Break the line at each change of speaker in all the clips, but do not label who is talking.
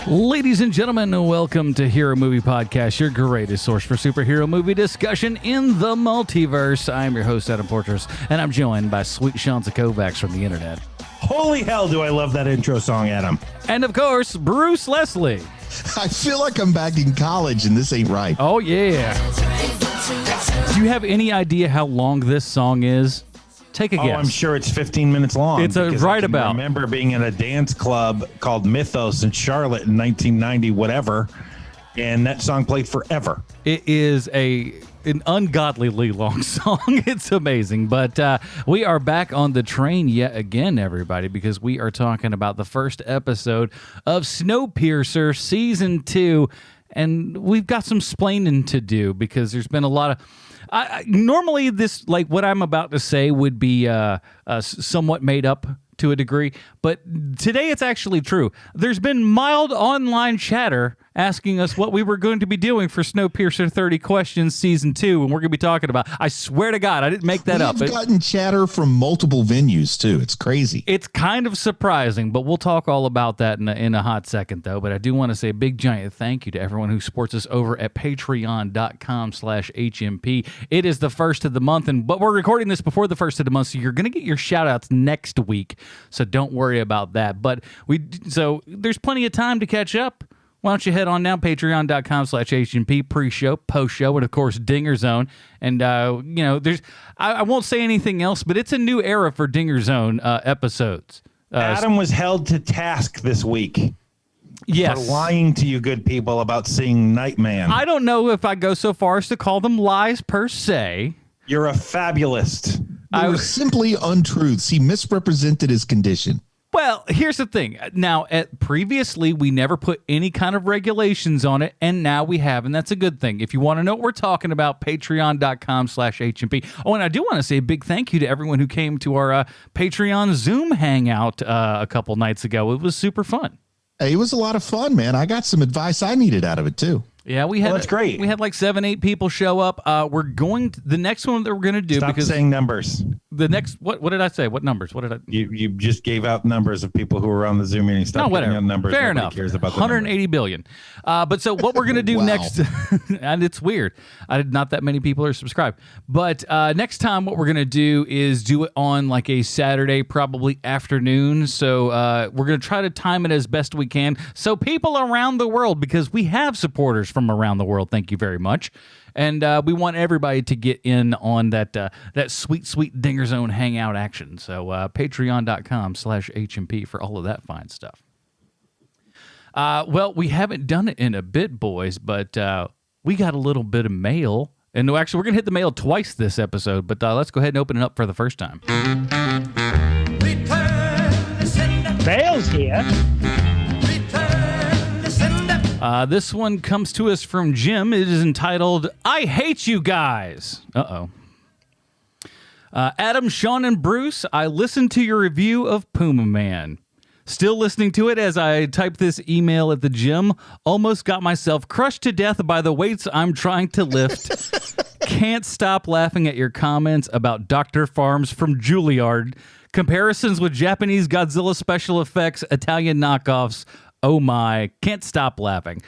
Ladies and gentlemen, welcome to Hero Movie Podcast, your greatest source for superhero movie discussion in the multiverse. I am your host, Adam Porters, and I'm joined by sweet Shanza Kovacs from the internet.
Holy hell, do I love that intro song, Adam.
And, of course, Bruce Leslie.
I feel like I'm back in college, and this ain't right.
Oh, yeah. Do you have any idea how long this song is? Take a guess.
Oh, I'm sure it's 15 minutes long.
It's right about.
I remember being in a dance club called Mythos in Charlotte in 1990, whatever, and that song played forever.
It is an ungodlily long song. It's amazing. But we are back on the train yet again, everybody, because we are talking about the first episode of Snowpiercer Season 2, and we've got some splainin to do because there's been a lot of... normally, this, like what I'm about to say, would be somewhat made up to a degree, but today it's actually true. There's been mild online chatter asking us what we were going to be doing for Snowpiercer 30 Questions Season 2, and we're going to be talking about, I swear to God, I didn't make that up.
We've gotten chatter from multiple venues, too. It's crazy.
It's kind of surprising, but we'll talk all about that in a hot second, though. But I do want to say a big, giant thank you to everyone who supports us over at patreon.com/HMP. It is the first of the month, but we're recording this before the first of the month, so you're going to get your shout-outs next week, so don't worry about that. But so there's plenty of time to catch up. Why don't you head on down, patreon.com/HMP, pre-show, post-show, and, of course, Dinger Zone. And, there's I won't say anything else, but it's a new era for Dinger Zone episodes.
Adam was held to task this week.
Yes.
For lying to you good people about seeing Nightman.
I don't know if I go so far as to call them lies per se.
You're a fabulist.
They were simply untruths. He misrepresented his condition.
Well, here's the thing. Now, previously, we never put any kind of regulations on it, and now we have, and that's a good thing. If you want to know what we're talking about, patreon.com/HMP. Oh, and I do want to say a big thank you to everyone who came to our Patreon Zoom hangout a couple nights ago. It was super fun.
Hey, it was a lot of fun, man. I got some advice I needed out of it, too.
Yeah, we had.
Well, that's great.
We had like 7-8 people show up. We're going to, the next one that we're going to do.
Stop
because
saying numbers.
The next what did I say? What numbers? What did I?
You just gave out numbers of people who were on the Zoom meeting. Stop giving out numbers.
Fair
Nobody
enough.
Cares about
180 billion. But so what we're going to do
Wow.
next, and it's weird. Not that many people are subscribed. But next time, what we're going to do is do it on like a Saturday, probably afternoon. So we're going to try to time it as best we can. So people around the world, because we have supporters from around the world. Thank you very much. And we want everybody to get in on that sweet, sweet Dinger Zone hangout action. So patreon.com/HMP for all of that fine stuff. Well, we haven't done it in a bit, boys, but we got a little bit of mail. And actually, we're going to hit the mail twice this episode, but let's go ahead and open it up for the first time.
Mail's here.
This one comes to us from Jim. It is entitled, I Hate You Guys. Uh-oh. Adam, Sean, and Bruce, I listened to your review of Puma Man. Still listening to it as I type this email at the gym. Almost got myself crushed to death by the weights I'm trying to lift. Can't stop laughing at your comments about Dr. Farms from Juilliard. Comparisons with Japanese Godzilla special effects, Italian knockoffs. Oh my, can't stop laughing.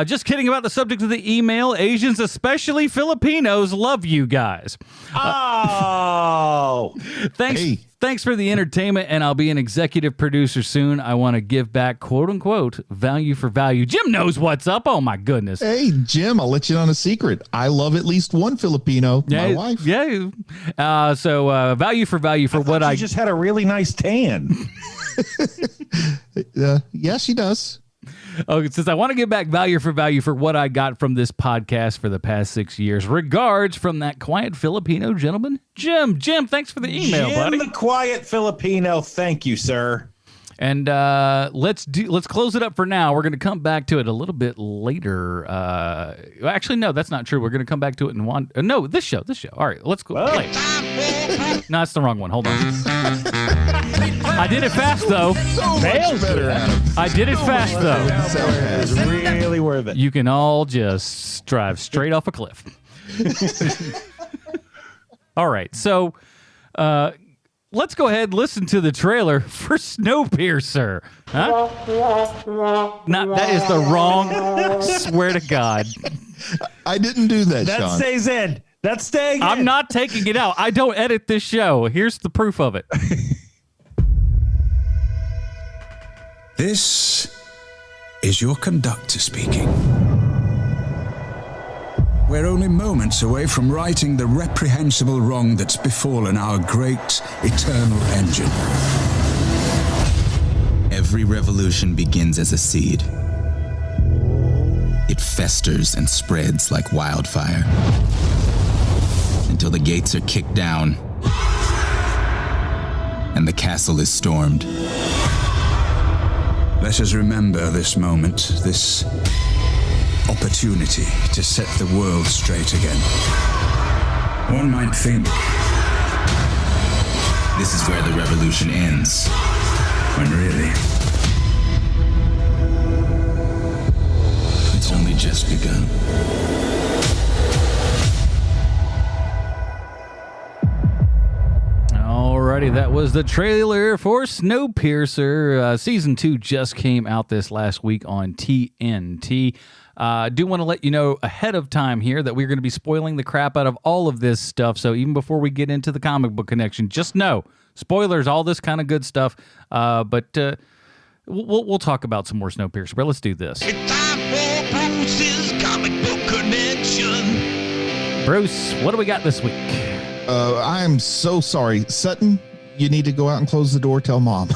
Just kidding about the subject of the email. Asians, especially Filipinos, love you guys.
Oh!
Thanks for the entertainment, and I'll be an executive producer soon. I want to give back, quote unquote, value for value. Jim knows what's up. Oh my goodness.
Hey, Jim, I'll let you in on a secret. I love at least one Filipino, my wife.
Yeah. So value for value for what I
just had a really nice tan.
Yeah, she does.
Oh, it says, I want to give back value for what I got from this podcast for the past 6 years. Regards from that quiet Filipino gentleman, Jim. Jim, thanks for the email, buddy.
Jim, the quiet Filipino. Thank you, sir.
And let's close it up for now. We're going to come back to it a little bit later. Actually, no, that's not true. We're going to come back to it in one. No, this show. All right, let's go. Play. No, that's the wrong one. Hold on. I did it fast though.
So much better, Adam.
I did it fast though.
It's really worth it.
You can all just drive straight off a cliff. All right, so let's go ahead and listen to the trailer for Snowpiercer. Huh? That is the wrong. Swear to God.
I didn't do that,
That
Sean.
stays in. That's staying in.
I'm not taking it out. I don't edit this show. Here's the proof of it.
This is your conductor speaking. We're only moments away from righting the reprehensible wrong that's befallen our great eternal engine.
Every revolution begins as a seed. It festers and spreads like wildfire until the gates are kicked down and the castle is stormed.
Let us remember this moment, this opportunity to set the world straight again. One might think
This is where the revolution ends.
when really
It's only just begun.
Alrighty, that was the trailer for Snowpiercer. Season 2 just came out this last week on TNT. Do want to let you know ahead of time here that we're going to be spoiling the crap out of all of this stuff. So even before we get into the comic book connection, just know spoilers, all this kind of good stuff. But we'll talk about some more Snowpiercer. But let's do this.
It's time for Bruce's comic book connection.
Bruce, what do we got this week?
I'm so sorry. Sutton, you need to go out and close the door. Tell Mom.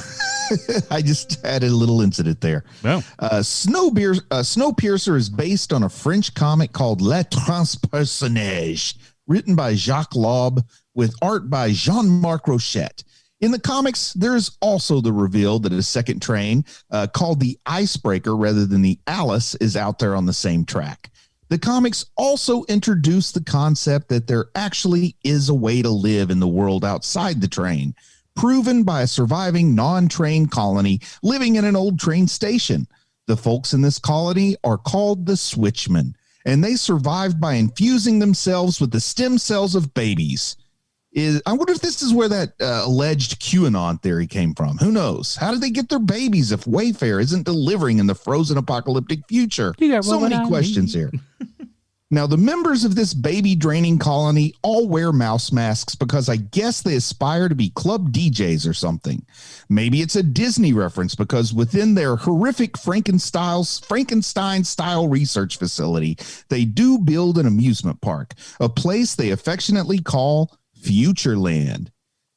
I just had a little incident there.
Well,
Snowpiercer is based on a French comic called Le Transpersonnage, written by Jacques Laube with art by Jean-Marc Rochette. In the comics, there's also the reveal that a second train called the Icebreaker rather than the Alice is out there on the same track. The comics also introduce the concept that there actually is a way to live in the world outside the train, proven by a surviving non-train colony living in an old train station. The folks in this colony are called the Switchmen, and they survived by infusing themselves with the stem cells of babies. I wonder if this is where that alleged QAnon theory came from. Who knows? How did they get their babies if Wayfair isn't delivering in the frozen apocalyptic future? So many questions here. Now, the members of this baby draining colony all wear mouse masks because I guess they aspire to be club DJs or something. Maybe it's a Disney reference because within their horrific Frankenstein-style research facility, they do build an amusement park, a place they affectionately call Futureland.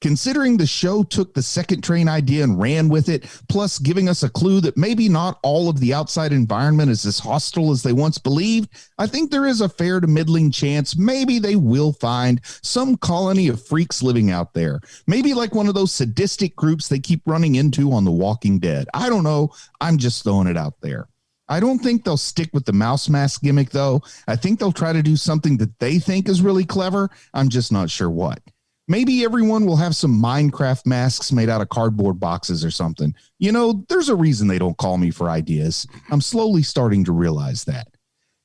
Considering the show took the second train idea and ran with it, plus giving us a clue that maybe not all of the outside environment is as hostile as they once believed, I think there is a fair to middling chance maybe they will find some colony of freaks living out there. Maybe like one of those sadistic groups they keep running into on The Walking Dead. I don't know. I'm just throwing it out there. I don't think they'll stick with the mouse mask gimmick, though. I think they'll try to do something that they think is really clever. I'm just not sure what. Maybe everyone will have some Minecraft masks made out of cardboard boxes or something. You know, there's a reason they don't call me for ideas. I'm slowly starting to realize that.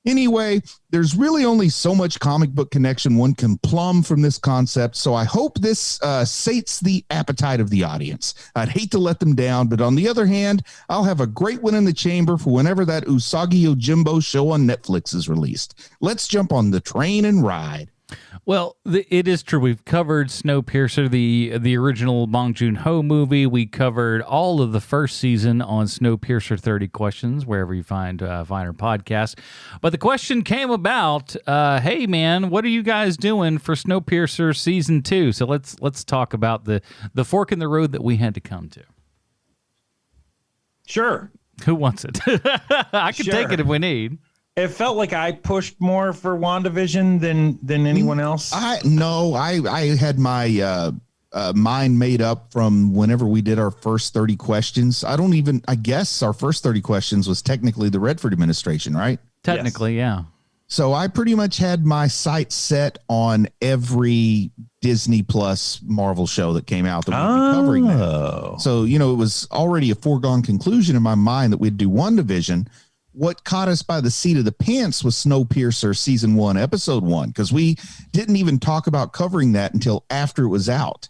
Anyway, there's really only so much comic book connection one can plumb from this concept, so I hope this sates the appetite of the audience. I'd hate to let them down, but on the other hand, I'll have a great one in the chamber for whenever that Usagi Yojimbo show on Netflix is released. Let's jump on the train and ride.
Well, it is true. We've covered Snowpiercer, the original Bong Joon-ho movie. We covered all of the first season on Snowpiercer 30 Questions, wherever you find our podcast. But the question came about, hey, man, what are you guys doing for Snowpiercer Season 2? So let's talk about the fork in the road that we had to come to.
Sure.
Who wants it? I can take it if we need.
It felt like I pushed more for WandaVision than anyone else.
I had my mind made up from whenever we did our first 30 questions. I guess our first 30 questions was technically the Redford administration, right?
Technically, yeah.
So I pretty much had my sights set on every Disney Plus Marvel show that came out that we'd be covering that. So, it was already a foregone conclusion in my mind that we'd do WandaVision. What caught us by the seat of the pants was Snowpiercer Season 1, Episode 1, because we didn't even talk about covering that until after it was out.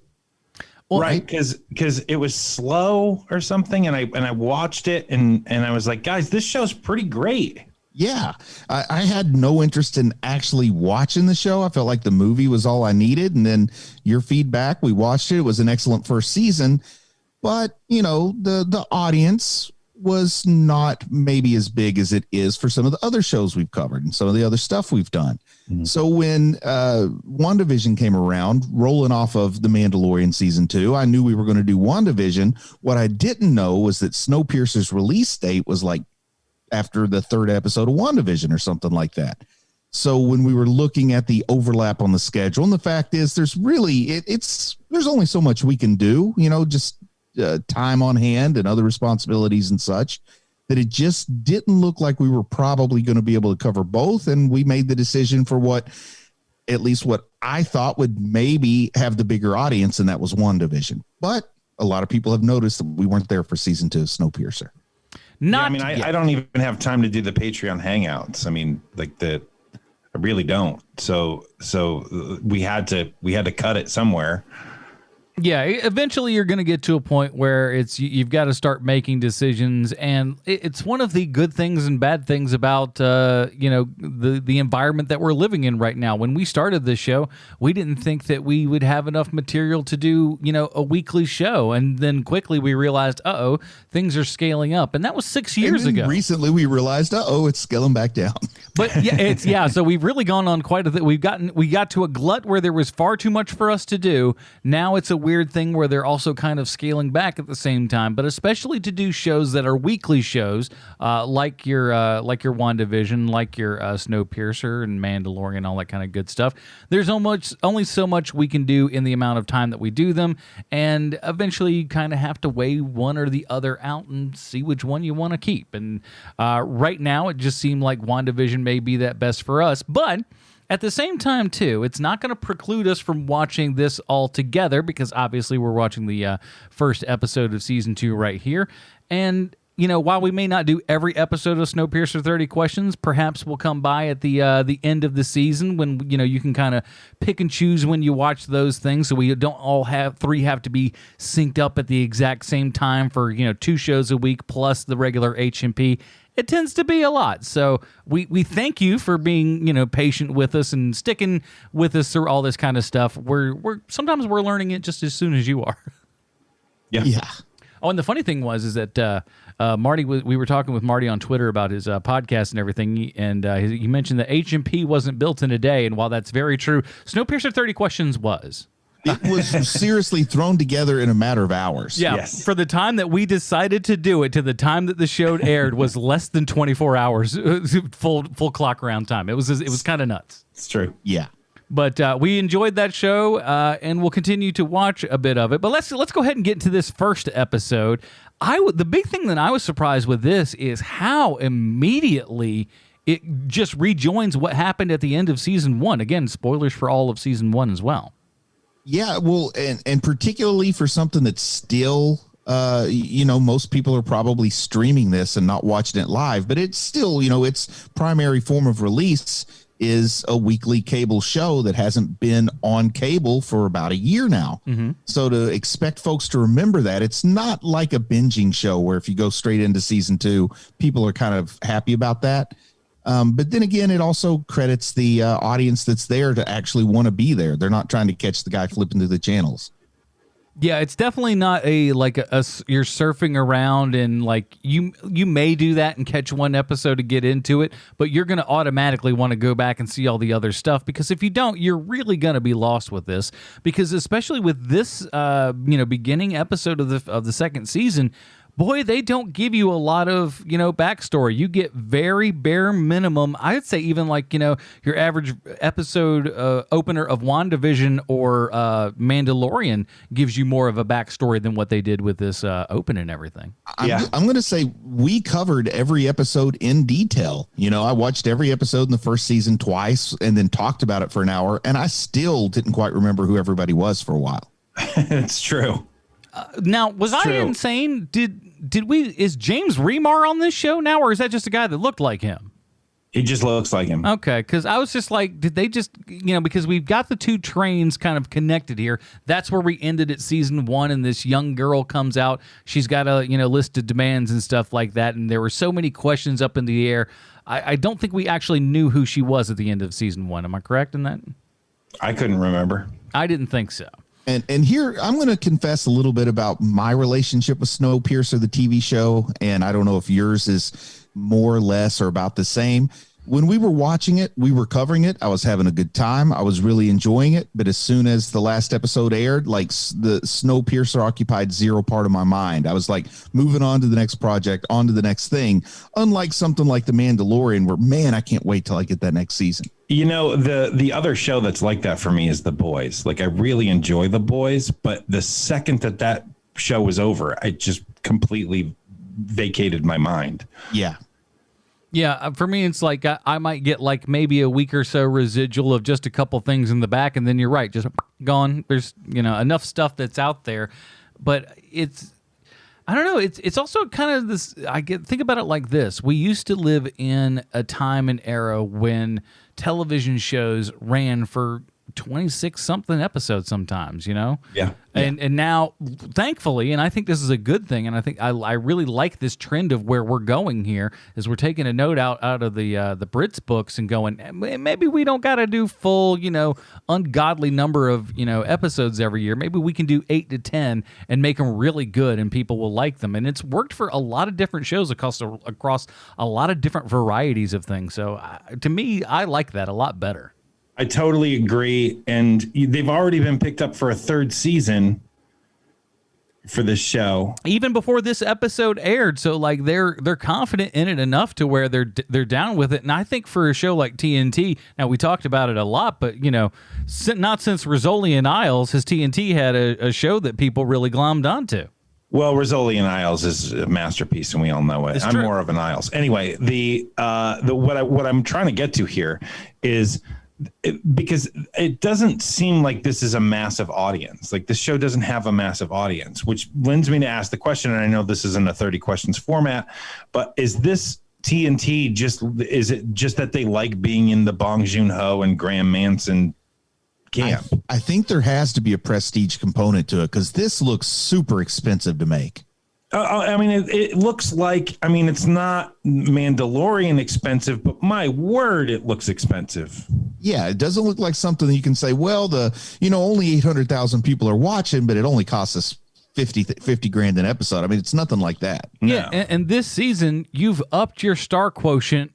Well, right, because it was slow or something, and I watched it, and I was like, guys, this show's pretty great.
Yeah, I had no interest in actually watching the show. I felt like the movie was all I needed. And then your feedback, we watched it. It was an excellent first season. But, the audience was not maybe as big as it is for some of the other shows we've covered and some of the other stuff we've done. Mm-hmm. So when WandaVision came around, rolling off of The Mandalorian Season 2, I knew we were going to do WandaVision. What I didn't know was that Snowpiercer's release date was like after the third episode of WandaVision or something like that. So when we were looking at the overlap on the schedule, and the fact is there's really, there's only so much we can do, just time on hand and other responsibilities and such, that it just didn't look like we were probably going to be able to cover both. And we made the decision for what I thought would maybe have the bigger audience, and that was WandaVision. But a lot of people have noticed that we weren't there for Season 2 of Snowpiercer.
I don't even have time to do the Patreon hangouts. I really don't. So we had to cut it somewhere.
Yeah, eventually you're going to get to a point where you've got to start making decisions, and it's one of the good things and bad things about the environment that we're living in right now. When we started this show, we didn't think that we would have enough material to do a weekly show, and then quickly we realized, things are scaling up, and that was 6 years ago.
Recently, we realized, it's scaling back down.
But so we've really gone on quite a bit. We got to a glut where there was far too much for us to do. Now it's a weird thing where they're also kind of scaling back at the same time, but especially to do shows that are weekly shows, like your WandaVision, like your Snowpiercer and Mandalorian, all that kind of good stuff. There's only so much we can do in the amount of time that we do them, and eventually you kind of have to weigh one or the other out and see which one you want to keep. And right now, it just seemed like WandaVision may be that best for us, but at the same time, too, it's not going to preclude us from watching this all together, because obviously we're watching the first episode of Season 2 right here. And, while we may not do every episode of Snowpiercer 30 Questions, perhaps we'll come by at the end of the season when, you can kind of pick and choose when you watch those things, so we don't all have to be synced up at the exact same time for, 2 shows a week plus the regular HMP. It tends to be a lot. So we thank you for being, patient with us and sticking with us through all this kind of stuff. Sometimes we're learning it just as soon as you are.
Yeah.
Oh, and the funny thing is that Marty, we were talking with Marty on Twitter about his podcast and everything, and he mentioned that HMP wasn't built in a day. And while that's very true, Snowpiercer 30 Questions was.
It was seriously thrown together in a matter of hours.
Yeah, yes. For the time that we decided to do it to the time that the show aired was less than 24 hours, full clock around time. It was kind of nuts.
It's true.
Yeah.
But we enjoyed that show, and we'll continue to watch a bit of it. But let's go ahead and get into this first episode. The big thing that I was surprised with this is how immediately it just rejoins what happened at the end of Season 1. Again, spoilers for all of Season 1 as well.
Yeah, well, and particularly for something that's still, most people are probably streaming this and not watching it live, but it's still, its primary form of release is a weekly cable show that hasn't been on cable for about a year now. Mm-hmm. So to expect folks to remember that, it's not like a binging show where if you go straight into Season 2, people are kind of happy about that. But then again, it also credits the audience that's there to actually want to be there. They're not trying to catch the guy flipping through the channels.
Yeah, it's definitely not you're surfing around and you may do that and catch one episode to get into it, but you're going to automatically want to go back and see all the other stuff, because if you don't, you're really going to be lost with this, because especially with this beginning episode of the second season, boy, they don't give you a lot of, backstory. You get very bare minimum. I'd say even like, your average episode opener of WandaVision or Mandalorian gives you more of a backstory than what they did with this open and everything.
I'm going to say we covered every episode in detail. I watched every episode in the first season twice and then talked about it for an hour, and I still didn't quite remember who everybody was for a while.
It's true.
Now, was I insane? Is James Remar on this show now, or is that just a guy that looked like him?
He just looks like him.
Okay, because I was just like, did they just, because we've got the two trains kind of connected here. That's where we ended at season 1, and this young girl comes out. She's got a, list of demands and stuff like that, and there were so many questions up in the air. I don't think we actually knew who she was at the end of season 1. Am I correct in that?
I couldn't remember.
I didn't think so.
And here, I'm going to confess a little bit about my relationship with Snowpiercer, the TV show, and I don't know if yours is more or less or about the same. When we were watching it, we were covering it. I was having a good time. I was really enjoying it. But as soon as the last episode aired, like the Snowpiercer occupied zero part of my mind. I was like moving on to the next project, on to the next thing. Unlike something like The Mandalorian, where, man, I can't wait till I get that next season.
The other show that's like that for me is The Boys. Like, I really enjoy The Boys, but the second that show was over, I just completely vacated my mind.
Yeah.
Yeah, for me, it's like I might get like maybe a week or so residual of just a couple things in the back, and then you're right, just gone. There's enough stuff that's out there, but I don't know. It's also kind of this. Think about it like this: we used to live in a time and era when television shows ran for 26 something episodes sometimes,
Yeah.
And now, thankfully, and I think this is a good thing, and I think I really like this trend of where we're going here, is we're taking a note out of the Brits books and going, maybe we don't got to do full, ungodly number of, episodes every year. Maybe we can do 8 to 10 and make them really good and people will like them. And it's worked for a lot of different shows across a lot of different varieties of things. So to me, I like that a lot better.
I totally agree. And they've already been picked up for a third season for this show,
even before this episode aired. So like they're confident in it enough to where they're down with it. And I think for a show like TNT, now we talked about it a lot, but not since Rizzoli and Isles has TNT had a show that people really glommed onto.
Well, Rizzoli and Isles is a masterpiece, and we all know it.
It's
I'm
true.
more of an Isles. Anyway, what I'm trying to get to here is, because it doesn't seem like this is a massive audience. Like, this show doesn't have a massive audience, which lends me to ask the question, and I know this isn't a 30 questions format, but is this TNT is it just that they like being in the Bong Joon-ho and Graham Manson camp?
I think there has to be a prestige component to it, because this looks super expensive to make.
I mean, it looks like, it's not Mandalorian expensive, but my word, it looks expensive.
Yeah, it doesn't look like something that you can say, well, only 800,000 people are watching, but it only costs us 50 grand an episode. I mean, it's nothing like that.
Yeah,
No.
and this season, you've upped your star quotient.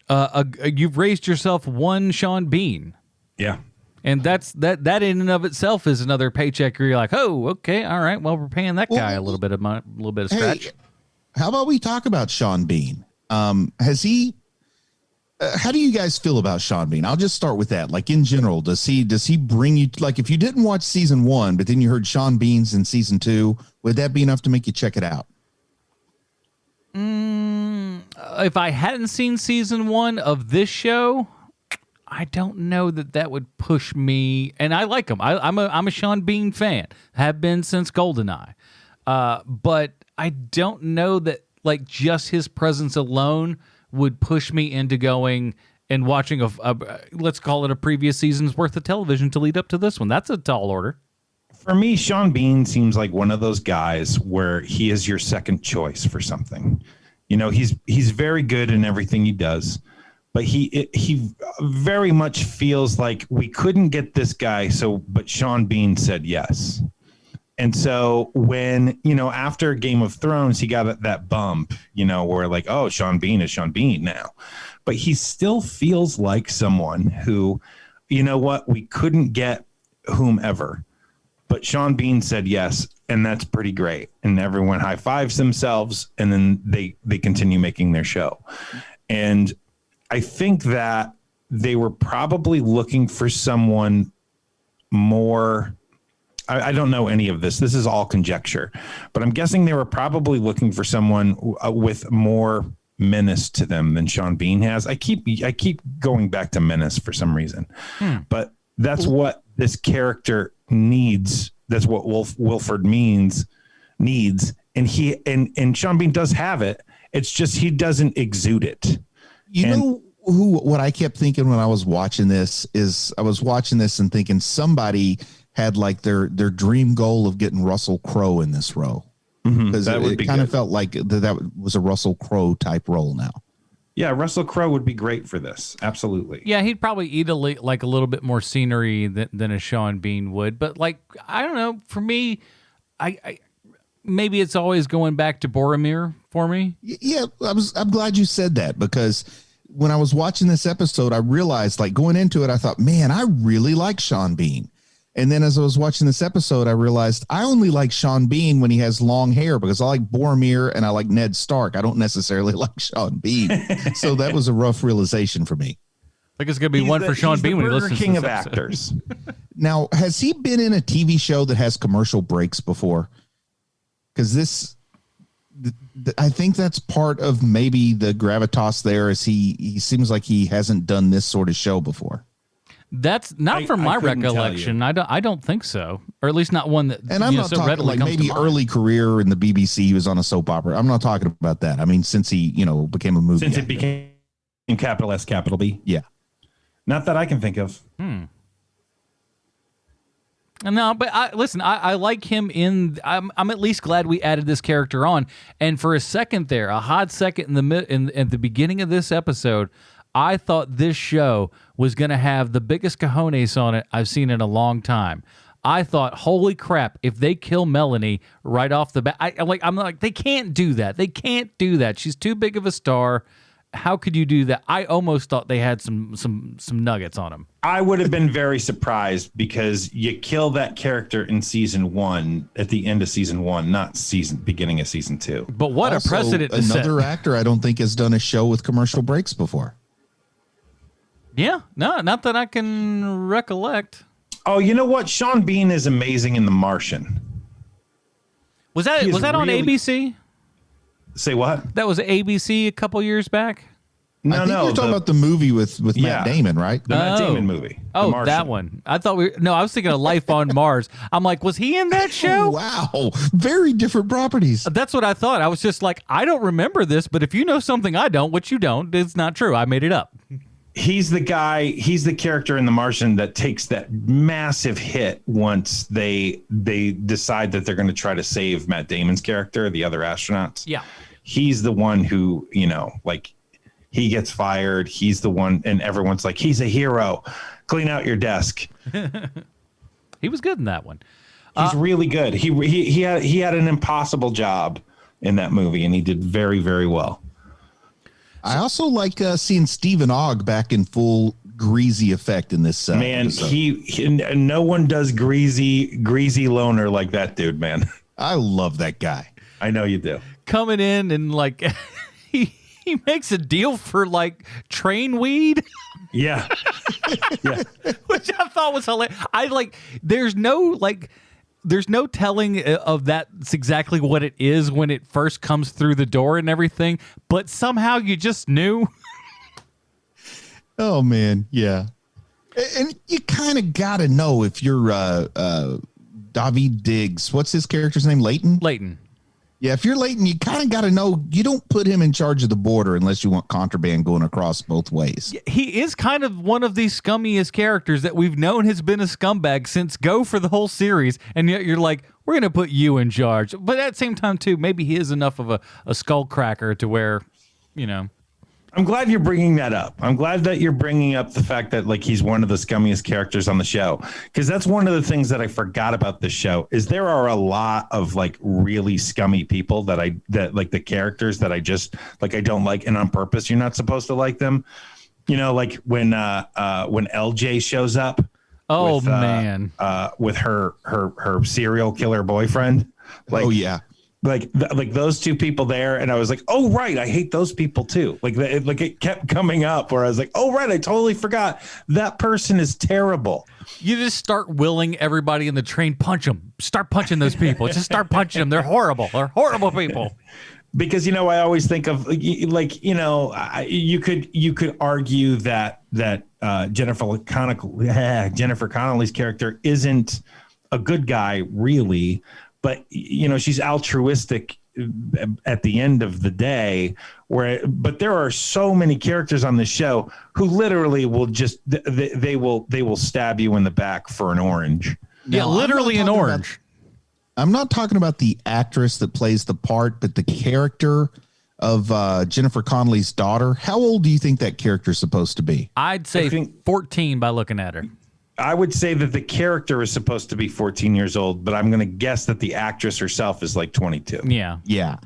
You've raised yourself one Sean Bean.
Yeah.
And that in and of itself is another paycheck where you're like, oh, okay, all right, well, we're paying that guy a little bit of money, a little bit of scratch.
Hey, how about we talk about Sean Bean? Has he? How do you guys feel about Sean Bean? I'll just start with that. Like, in general, does he bring you, like, if you didn't watch season 1, but then you heard Sean Bean's in season 2, would that be enough to make you check it out?
If I hadn't seen season 1 of this show, I don't know that would push me, and I like him. I'm a Sean Bean fan. Have been since GoldenEye, but I don't know that like just his presence alone would push me into going and watching a let's call it a previous season's worth of television to lead up to this one. That's a tall order.
For me, Sean Bean seems like one of those guys where he is your second choice for something. He's very good in everything he does. But he very much feels like we couldn't get this guy, but Sean Bean said yes. And so when, after Game of Thrones, he got that bump, where like, oh, Sean Bean is Sean Bean now. But he still feels like someone who, we couldn't get whomever. but Sean Bean said yes, and that's pretty great. And everyone high fives themselves, and then they continue making their show. And I think that they were probably looking for someone more. I don't know any of this. This is all conjecture, but I'm guessing they were probably looking for someone with more menace to them than Sean Bean has. I keep going back to menace for some reason, but that's what this character needs. That's what Wilford needs, and Sean Bean does have it. It's just he doesn't exude it.
What I kept thinking when I was watching this is I was watching this and thinking somebody had like their dream goal of getting Russell Crowe in this role, because it kind of felt like that was a Russell Crowe type role now.
Yeah, Russell Crowe would be great for this. Absolutely.
Yeah, he'd probably eat a little bit more scenery than a Sean Bean would. But like, I don't know. For me, I maybe it's always going back to Boromir for me.
Yeah, I'm glad you said that, because when I was watching this episode, I realized, like, going into it, I thought, man, I really like Sean Bean. And then as I was watching this episode, I realized I only like Sean Bean when he has long hair, because I like Boromir and I like Ned Stark. I don't necessarily like Sean Bean. So that was a rough realization for me.
I think it's going to be one for Sean Bean when he listens
king
to
of
this
actors.
Now, has he been in a TV show that has commercial breaks before? Because I think that's part of maybe the gravitas there, is he seems like he hasn't done this sort of show before.
That's not from my recollection. I don't think so, or at least not one that.
And I'm not
so
talking like maybe early career in the BBC. He was on a soap opera. I'm not talking about that. I mean, since he became a movie.
Since it became capital S, capital B.
Yeah.
Not that I can think of.
No, but I like him I'm at least glad we added this character on. And for a second there, a hot second in the beginning of this episode, I thought this show was going to have the biggest cojones on it I've seen in a long time. I thought, holy crap, if they kill Melanie right off the bat, I'm like, they can't do that. They can't do that. She's too big of a star. How could you do that? I almost thought they had some nuggets on them.
I would have been very surprised, because you kill that character in season 1 at the end of season 1, not beginning of season 2.
But what
Also,
a precedent to set.
Another actor I don't think has done a show with commercial breaks before.
Yeah, no, not that I can recollect.
Oh, you know what? Sean Bean is amazing in The Martian.
Was that on ABC?
Say what?
That was ABC a couple years back.
I think you're talking about the movie with Matt Damon, right?
The Matt Damon movie.
Oh, that one. I was thinking of Life on Mars. I'm like, was he in that show?
Wow. Very different properties.
That's what I thought. I was just like, I don't remember this, but if you know something I don't, which you don't, it's not true. I made it up.
He's the character in The Martian that takes that massive hit once they decide that they're going to try to save Matt Damon's character, the other astronauts.
Yeah.
He's the one who, like, he gets fired. He's the one, and everyone's like, he's a hero. Clean out your desk.
He was good in that one.
He's really good. He had an impossible job in that movie, and he did very, very well.
I also like seeing Stephen Ogg back in full greasy effect in this
man.
episode.
He no one does greasy loner like that dude, man.
I love that guy.
I know you do.
Coming in and like he makes a deal for like train weed.
Yeah. Yeah.
Which I thought was hilarious. There's no telling of that's exactly what it is when it first comes through the door and everything, but somehow you just knew.
Oh man, yeah. And you kind of got to know if you're David Diggs. What's his character's name? Leighton. Yeah, if you're Leighton, you kind of got to know you don't put him in charge of the border unless you want contraband going across both ways.
He is kind of one of the scummiest characters that we've known has been a scumbag since Go for the whole series. And yet you're like, we're going to put you in charge. But at the same time, too, maybe he is enough of a skull cracker to where,
I'm glad you're bringing that up. I'm glad that you're bringing up the fact that like he's one of the scummiest characters on the show, because that's one of the things that I forgot about this show is there are a lot of like really scummy people that like the characters that I just like I don't like, and on purpose you're not supposed to like them. Like when LJ shows up.
Oh,
with,
man.
With her serial killer boyfriend. Like,
oh yeah.
Like those two people there, and I was like, "Oh right, I hate those people too." Like it kept coming up, where I was like, "Oh right, I totally forgot that person is terrible."
You just start willing everybody in the train, punch them. Start punching those people. Just start punching them. They're horrible. They're horrible people.
Because I always think of you could argue that Jennifer Connelly's character isn't a good guy really. But, she's altruistic at the end of the day, but there are so many characters on the show who literally will just, they will stab you in the back for an orange.
Yeah,
Now,
literally an orange.
I'm not talking about the actress that plays the part, but the character of Jennifer Connelly's daughter. How old do you think that character is supposed to be?
I'd say 14 by looking at her.
I would say that the character is supposed to be 14 years old, but I'm going to guess that the actress herself is like 22.
Yeah.
Yeah.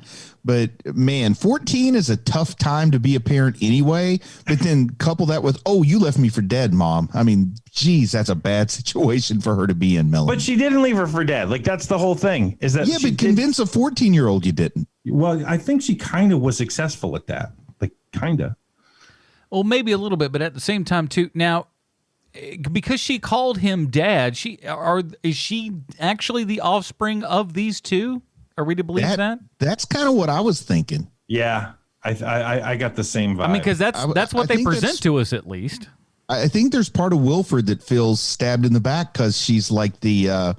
But man, 14 is a tough time to be a parent anyway. But then couple that with, oh, you left me for dead, Mom. I mean, geez, that's a bad situation for her to be in, Melanie.
But she didn't leave her for dead. Like, that's the whole thing. Is that
but convince a 14-year-old you didn't.
Well, I think she kind of was successful at that. Like, kind of.
Well, maybe a little bit, but at the same time, too. Now, because she called him dad, is she actually the offspring of these two? Are we to believe that?
That's kind of what I was thinking.
Yeah, I got the same vibe.
I mean, because that's what they present to us, at least.
I think there's part of Wilford that feels stabbed in the back because she's like the,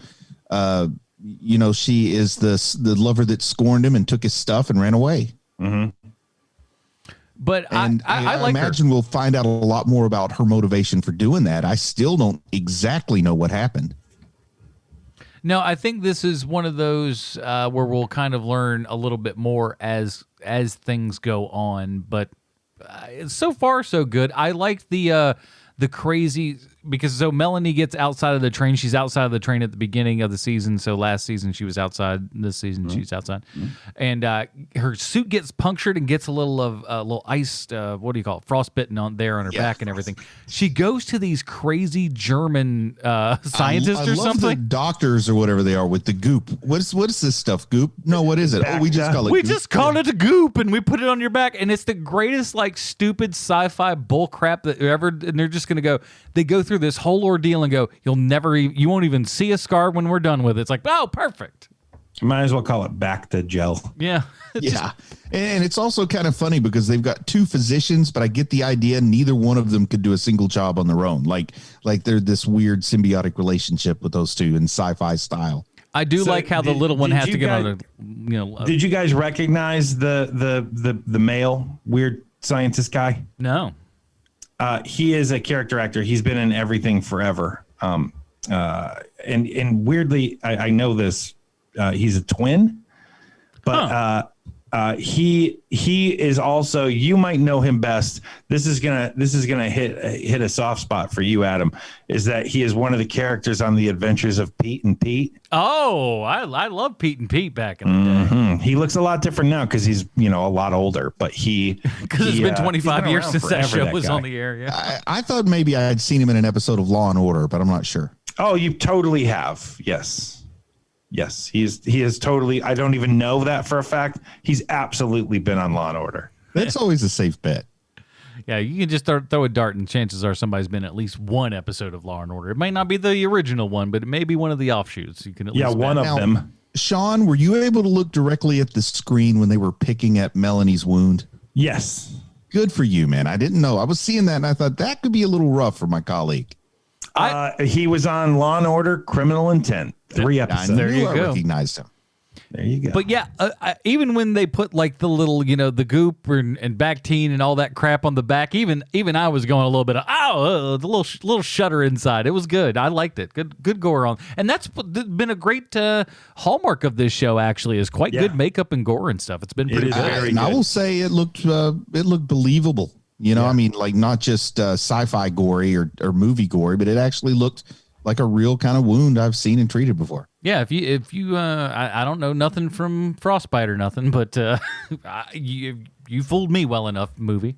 she is the lover that scorned him and took his stuff and ran away.
Mm-hmm.
But I like
imagine
her.
We'll find out a lot more about her motivation for doing that. I still don't exactly know what happened.
No, I think this is one of those where we'll kind of learn a little bit more as things go on. But so far, so good. I like the crazy, because so Melanie gets outside of the train. She's outside of the train at the beginning of the season. So last season she was outside. This season she's outside, and her suit gets punctured and gets a little iced. What do you call it? Frostbitten on her back and everything. She goes to these crazy German scientists or
love
something.
the doctors or whatever they are with the goop. What is this stuff? Goop? No, what is it? Oh, we just call it.
We
goop.
just called it a goop, and we put it on your back, and it's the greatest like stupid sci-fi bull crap that ever. And they're just gonna go. They go through this whole ordeal and go, you won't even see a scar when we're done with it. It's like, oh, perfect.
You might as well call it back to gel.
Yeah.
Yeah. And it's also kind of funny because they've got two physicians, but I get the idea neither one of them could do a single job on their own. Like they're this weird symbiotic relationship with those two in sci-fi style.
I do like how the little one has to get on a,
Did you guys recognize the male weird scientist guy?
No.
He is a character actor. He's been in everything forever. And weirdly, I know this. He's a twin, but he is also. You might know him best. This is gonna hit a soft spot for you, Adam. Is that he is one of the characters on the Adventures of Pete and Pete?
Oh, I love Pete and Pete back in the day.
He looks a lot different now because he's a lot older. But
because it's been 25 years since that show was on the air. Yeah,
I thought maybe I had seen him in an episode of Law and Order, but I'm not sure.
Oh, you totally have. Yes, he is totally. I don't even know that for a fact. He's absolutely been on Law and Order.
That's always a safe bet.
Yeah, you can just throw a dart, and chances are somebody's been at least one episode of Law and Order. It might not be the original one, but it may be one of the offshoots. You can at least
one of
Now,
them.
Sean, were you able to look directly at the screen when they were picking at Melanie's wound?
Yes.
Good for you, man. I didn't know. I was seeing that, and I thought that could be a little rough for my colleague.
He was on Law and Order: Criminal Intent. 3 episodes.
I recognized him.
There you go.
But yeah, even when they put like the little, the goop and Bactine and all that crap on the back, even I was going a little bit of the little shudder inside. It was good. I liked it. Good gore on, and that's been a great hallmark of this show. Actually, is quite good makeup and gore and stuff. It's been pretty good.
And I will say it looked believable. I mean, like not just sci-fi gory or movie gory, but it actually looked like a real kind of wound I've seen and treated before.
Yeah, if you I don't know nothing from Frostbite or nothing, but you fooled me well enough, movie.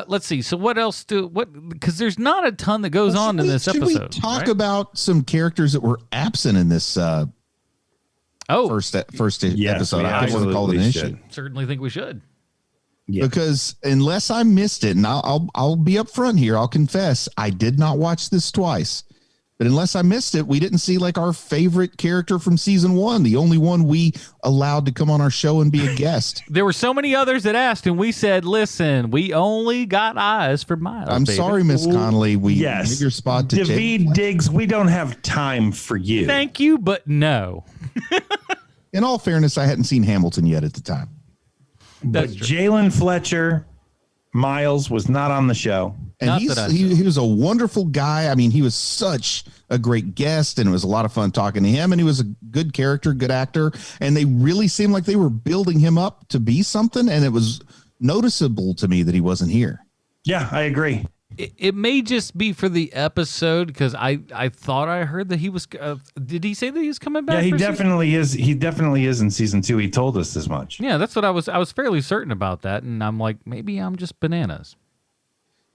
Let's see. So what else because there's not a ton that goes on in this episode.
Should we talk about some characters that were absent in this first episode? I wasn't called an issue.
Certainly think we should.
Yeah.
Because unless I missed it, and I'll be up front here, I'll confess I did not watch this twice. But unless I missed it, we didn't see like our favorite character from season 1, the only one we allowed to come on our show and be a guest.
There were so many others that asked, and we said, "Listen, we only got eyes for Miles."
I'm sorry, Miss Connolly. We
Yes.
give your spot to
David Diggs. We don't have time for you.
Thank you, but no.
In all fairness, I hadn't seen Hamilton yet at the time.
But Jalen Fletcher, Miles was not on the show.
And he was a wonderful guy. I mean, he was such a great guest, and it was a lot of fun talking to him. And he was a good character, good actor. And they really seemed like they were building him up to be something. And it was noticeable to me that he wasn't here.
Yeah, I agree.
It may just be for the episode because I thought I heard that he was. Did he say that he was coming back?
Yeah, he definitely is. He definitely is in season 2. He told us as much.
Yeah, that's what I was fairly certain about that, and I'm like, maybe I'm just bananas.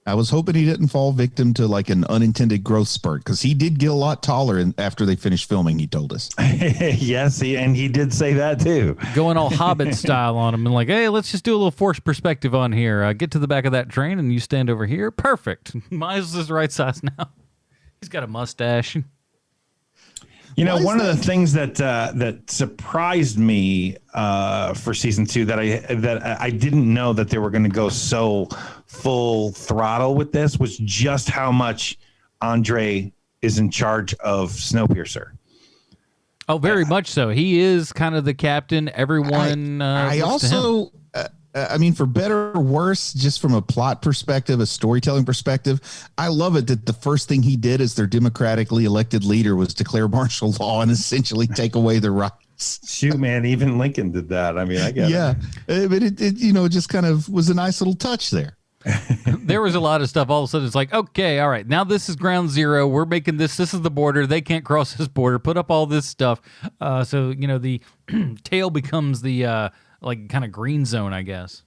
I was hoping he didn't fall victim to like an unintended growth spurt because he did get a lot taller after they finished filming, he told us.
Yes, he did say that too.
Going all Hobbit style on him and like, hey, let's just do a little forced perspective on here. Get to the back of that train and you stand over here. Perfect. Miles is the right size now. He's got a mustache.
You know, one of the things that surprised me for season 2 that I didn't know that they were going to go so full throttle with this was just how much Andre is in charge of Snowpiercer.
Oh, very much so. He is kind of the captain. Everyone.
I also. I mean, for better or worse, just from a plot perspective, a storytelling perspective, I love it that the first thing he did as their democratically elected leader was declare martial law and essentially take away their rights.
Shoot, man, even Lincoln did that. I mean, I get it.
But it just kind of was a nice little touch there.
There was a lot of stuff. All of a sudden, it's like, okay, all right, now this is ground zero. We're making this. This is the border. They can't cross this border. Put up all this stuff. So, the tail becomes the like kind of green zone, I guess.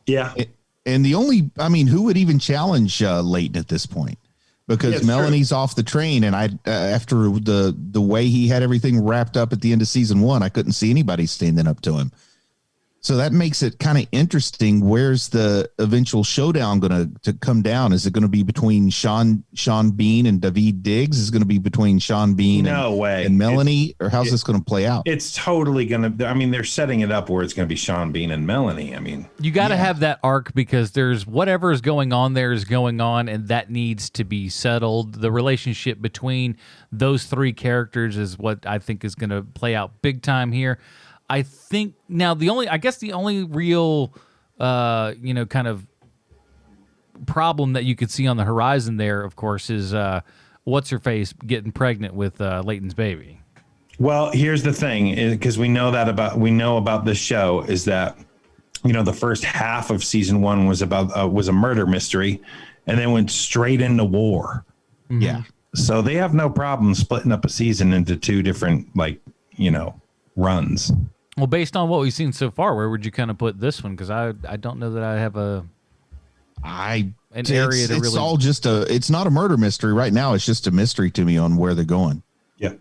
Yeah.
And who would even challenge Leighton at this point? Because Melanie's off the train, and after the way he had everything wrapped up at the end of season 1, I couldn't see anybody standing up to him. So that makes it kind of interesting. Where's the eventual showdown going to come down? Is it going to be between Sean Bean and David Diggs? Is it going to be between Sean Bean and Melanie? Or how's this going to play out?
It's totally going to, I mean, they're setting it up where it's going to be Sean Bean and Melanie. I mean,
you got to have that arc because there's whatever is going on there is going on, and that needs to be settled. The relationship between those 3 characters is what I think is going to play out big time here. I think now the only real, kind of problem that you could see on the horizon there, of course, is what's her face getting pregnant with Leighton's baby.
Well, here's the thing, because we know about this show is that, the first half of season 1 was a murder mystery, and then went straight into war.
Mm-hmm.
Yeah.
So they have no problem splitting up a season into 2 different, runs.
Well, based on what we've seen so far, where would you kind of put this one? Because I don't know that I have an area to really.
It's all just it's not a murder mystery right now. It's just a mystery to me on where they're going.
Yeah.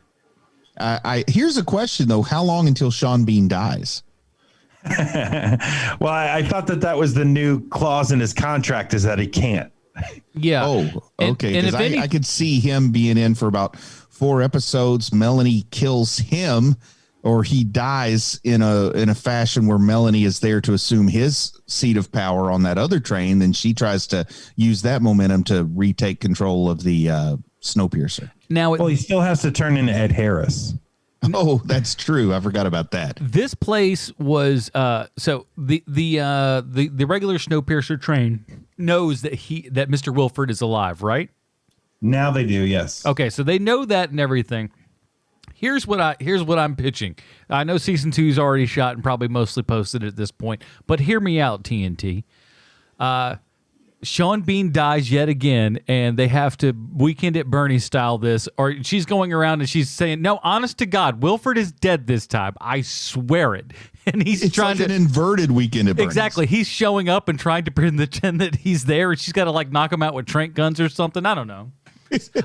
Here's a question though: how long until Sean Bean dies?
Well, I thought that was the new clause in his contract, is that he can't.
Yeah. Oh, okay. Because I could see him being in for about 4 episodes. Melanie kills him, or he dies in a fashion where Melanie is there to assume his seat of power on that other train. Then she tries to use that momentum to retake control of the Snowpiercer.
Now,
he still has to turn into Ed Harris.
Oh, that's true. I forgot about that.
This place was so the regular Snowpiercer train knows that Mr. Wilford is alive, right?
Now they do, yes.
Okay, so they know that and everything. Here's what I'm pitching. I know season 2 is already shot and probably mostly posted at this point, but hear me out, TNT. Sean Bean dies yet again, and they have to Weekend at Bernie style this, or she's going around and she's saying, "No, honest to God, Wilford is dead this time. I swear it." And he's
It's
trying
like
to
an inverted Weekend at Bernie's.
exactly. He's showing up and trying to pretend that he's there, and she's got to like knock him out with trank guns or something. I don't know.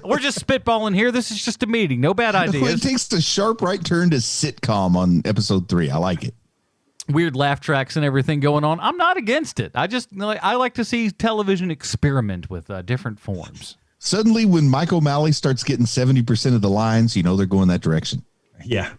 We're just spitballing here. This is just a meeting. No bad
It
ideas.
takes a sharp right turn to sitcom on episode 3. I like it.
Weird laugh tracks and everything going on. I'm not against it. I like to see television experiment with different forms.
Suddenly, when Mike O'Malley starts getting 70% of the lines, you know they're going that direction.
Yeah.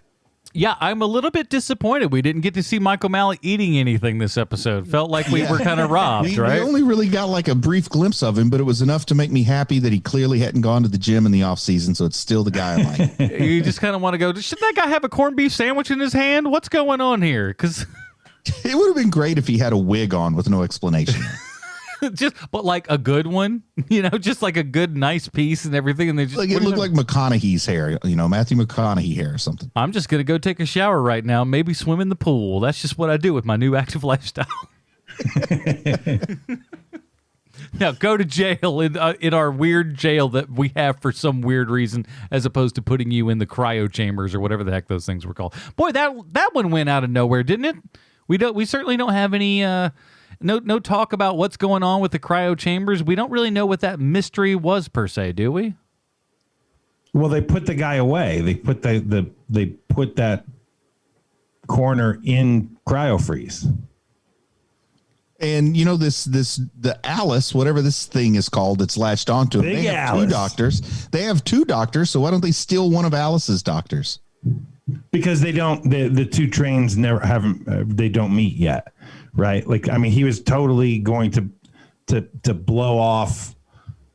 Yeah, I'm a little bit disappointed we didn't get to see Mike O'Malley eating anything this episode. Felt like we were kind of robbed,
We
right?
only really got like a brief glimpse of him, but it was enough to make me happy that he clearly hadn't gone to the gym in the off season, so it's still the guy I like.
You just kind of want to go, should that guy have a corned beef sandwich in his hand? What's going on here? Because
It would have been great if he had a wig on with no explanation.
but like a good one, just like a good, nice piece and everything. And they just
Like it looked like McConaughey's hair, Matthew McConaughey hair or something.
I'm just going to go take a shower right now, maybe swim in the pool. That's just what I do with my new active lifestyle. Now, go to jail in our weird jail that we have for some weird reason, as opposed to putting you in the cryo chambers or whatever the heck those things were called. Boy, that one went out of nowhere, didn't it? We certainly don't have any no talk about what's going on with the cryo chambers. We don't really know what that mystery was per se, do we?
Well, they put the guy away. They put they put that corner in cryo freeze.
And the Alice, whatever this thing is called, that's latched onto him.
Big
They have
Alice.
two doctors. They have two doctors, so why don't they steal one of Alice's doctors?
Because they don't, the two trains never haven't, they don't meet yet, right? Like, I mean, he was totally going to blow off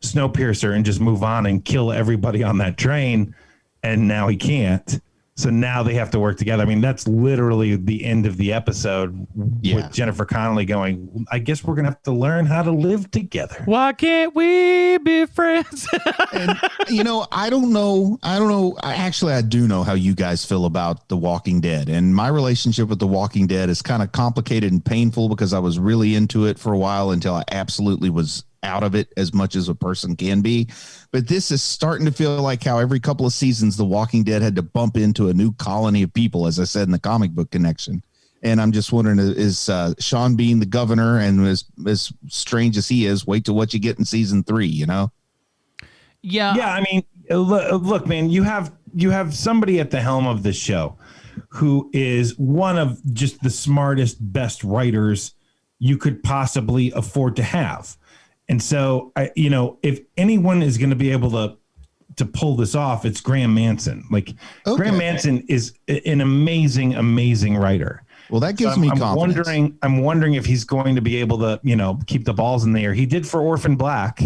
Snowpiercer and just move on and kill everybody on that train, and now he can't. So now they have to work together. I mean, that's literally the end of the episode with Jennifer Connelly going, I guess we're going to have to learn how to live together.
Why can't we be friends?
And I don't know. Actually, I do know how you guys feel about The Walking Dead. And my relationship with The Walking Dead is kind of complicated and painful because I was really into it for a while until I absolutely was out of it as much as a person can be. But this is starting to feel like how every couple of seasons The Walking Dead had to bump into a new colony of people, as I said in the comic book connection. And I'm just wondering, is Sean Bean the governor, and as strange as he is, wait till what you get in season 3,
Yeah.
Yeah, I mean, look, man, you have somebody at the helm of this show who is one of just the smartest, best writers you could possibly afford to have. And so, if anyone is going to be able to pull this off, it's Graham Manson. Like,
Okay.
Graham Manson is an amazing, amazing writer.
Well, that gives me confidence.
I'm wondering if he's going to be able to, keep the balls in the air. He did for Orphan Black.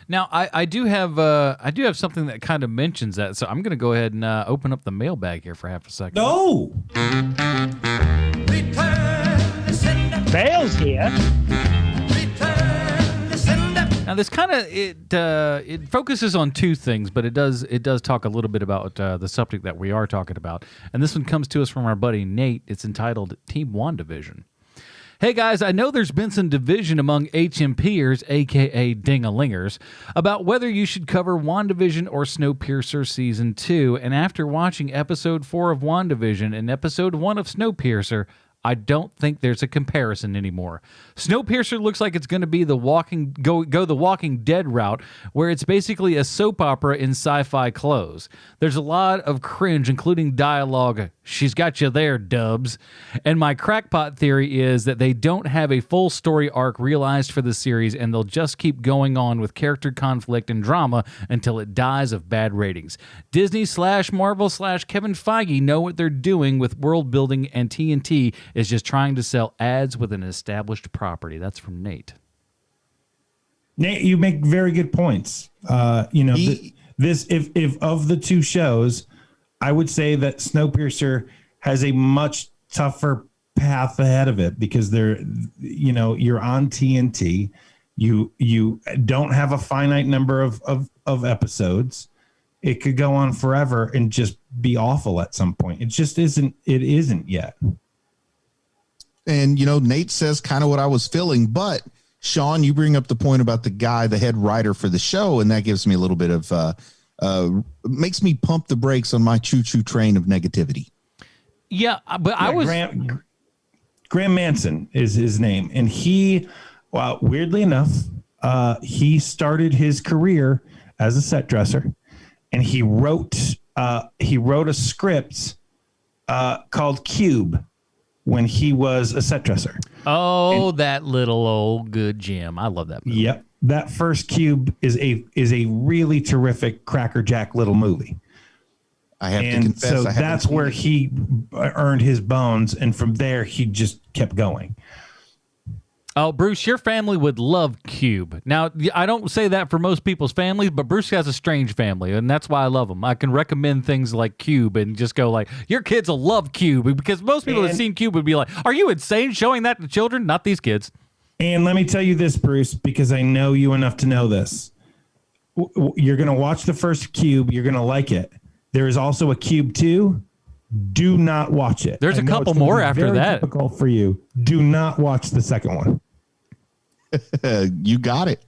Now, I do have something that kind of mentions that, so I'm going to go ahead and open up the mailbag here for half a second.
No.
Bale's here.
Now, this kind of it focuses on two things, but it does talk a little bit about the subject that we are talking about. And this one comes to us from our buddy Nate. It's entitled Team WandaVision. Hey guys, I know there's been some division among HMPers, aka Ding-a-Lingers, about whether you should cover WandaVision or Snowpiercer Season 2, and after watching Episode 4 of WandaVision and Episode 1 of Snowpiercer, I don't think there's a comparison anymore. Snowpiercer looks like it's going to be the The Walking Dead route, where it's basically a soap opera in sci-fi clothes. There's a lot of cringe, including dialogue, "She's got you there, Dubs." And my crackpot theory is that they don't have a full story arc realized for the series, and they'll just keep going on with character conflict and drama until it dies of bad ratings. Disney/Marvel/Kevin Feige know what they're doing with world building, and TNT is just trying to sell ads with an established property. That's from Nate.
Nate, you make very good points. This if of the two shows, I would say that Snowpiercer has a much tougher path ahead of it because you're on TNT. You don't have a finite number of episodes. It could go on forever and just be awful at some point. It just isn't. It isn't yet.
And, you know, Nate says kind of what I was feeling, but Sean, you bring up the point about the guy, the head writer for the show, and that gives me a little bit of, makes me pump the brakes on my choo-choo train of negativity.
Yeah, but I was...
Graham Manson is his name. And he, well, weirdly enough, he started his career as a set dresser, and he wrote a script called Cube when he was a set dresser.
Oh, and that little old good Jim. I love that movie.
Yep. That first Cube is a really terrific crackerjack little movie.
I have to confess.
So that's where he earned his bones. And from there, he just kept going.
Oh, Bruce, your family would love Cube. Now, I don't say that for most people's families, but Bruce has a strange family, and that's why I love him. I can recommend things like Cube and just go like, your kids will love Cube, because most people that have seen Cube would be like, are you insane showing that to children? Not these kids.
And let me tell you this, Bruce, because I know you enough to know this. You're going to watch the first Cube. You're going to like it. There is also a Cube 2. Do not watch it.
There's a couple more after that.
Difficult for you. Do not watch the second one.
You got it.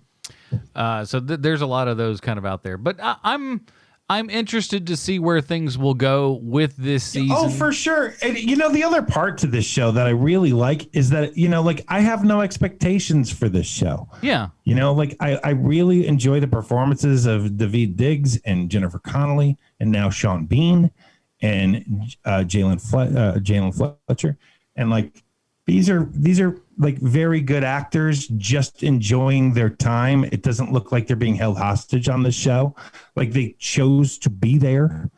So there's a lot of those kind of out there, but I'm interested to see where things will go with this season.
Oh, for sure. And you know, the other part to this show that I really like is that, you know, like I have no expectations for this show.
Yeah.
You know, like I really enjoy the performances of Daveed Diggs and Jennifer Connelly, and now Sean Bean and Jalen Fletcher. And like, these are like very good actors just enjoying their time. It doesn't look like they're being held hostage on the show. Like they chose to be there,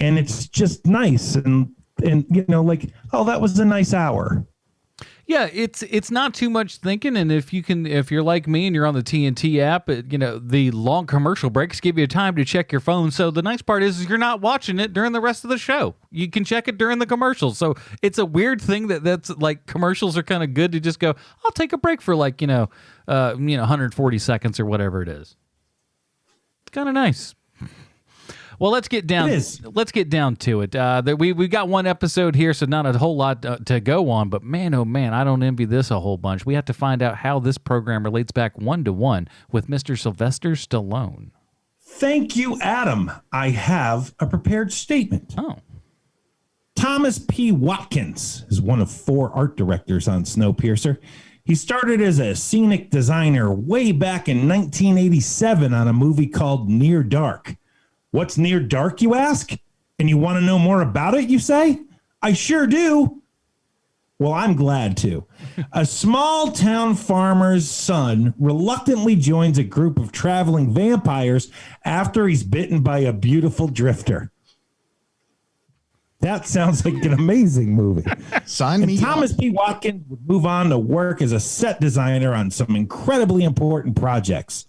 and it's just nice. And you know, like, oh, that was a nice hour.
Yeah, it's not too much thinking, and if you're like me and you're on the TNT app, you know, the long commercial breaks give you time to check your phone. So the nice part is you're not watching it during the rest of the show. You can check it during the commercials. So it's a weird thing that's like commercials are kind of good to just go, I'll take a break for like, 140 seconds or whatever it is. It's kind of nice. Well, let's get down to it. We've got one episode here, so not a whole lot to go on. But man, oh man, I don't envy this a whole bunch. We have to find out how this program relates back 1-to-1 with Mr. Sylvester Stallone.
Thank you, Adam. I have a prepared statement.
Oh.
Thomas P. Watkins is one of 4 art directors on Snowpiercer. He started as a scenic designer way back in 1987 on a movie called Near Dark. What's Near Dark, you ask? And you want to know more about it, you say? I sure do. Well, I'm glad to. A small town farmer's son reluctantly joins a group of traveling vampires after he's bitten by a beautiful drifter. That sounds like an amazing movie.
Sign me
Thomas
up.
P. Watkins would move on to work as a set designer on some incredibly important projects.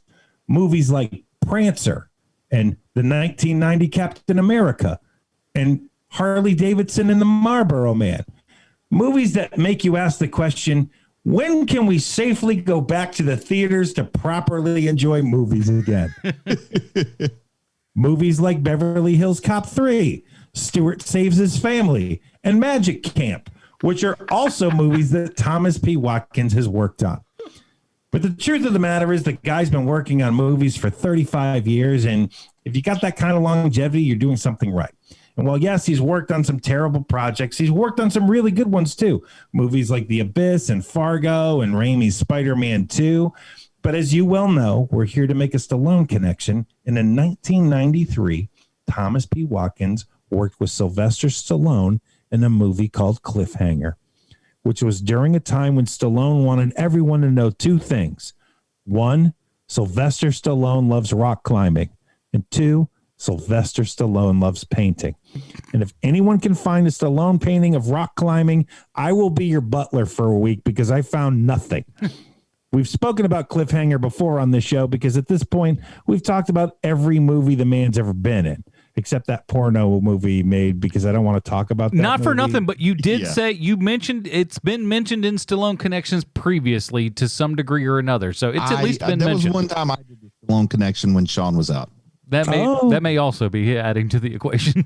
Movies like Prancer and the 1990 Captain America and Harley Davidson and the Marlboro Man. Movies that make you ask the question, when can we safely go back to the theaters to properly enjoy movies again? Movies like Beverly Hills Cop 3, Stuart Saves His Family, and Magic Camp, which are also movies that Thomas P. Watkins has worked on. But the truth of the matter is the guy's been working on movies for 35 years, and if you got that kind of longevity, you're doing something right. And while, yes, he's worked on some terrible projects, he's worked on some really good ones, too. Movies like The Abyss and Fargo and Raimi's Spider-Man 2. But as you well know, we're here to make a Stallone connection. And in 1993, Thomas P. Watkins worked with Sylvester Stallone in a movie called Cliffhanger, which was during a time when Stallone wanted everyone to know 2 things. 1, Sylvester Stallone loves rock climbing. And 2, Sylvester Stallone loves painting. And if anyone can find a Stallone painting of rock climbing, I will be your butler for a week because I found nothing. We've spoken about Cliffhanger before on this show because at this point, we've talked about every movie the man's ever been in, except that porno movie he made because I don't want to talk about that.
Not for
movie.
nothing, but you did say, you mentioned, it's been mentioned in Stallone Connections previously to some degree or another. So it's at least been mentioned.
That was one time I did the Stallone Connection when Sean was out.
That may also be adding to the equation.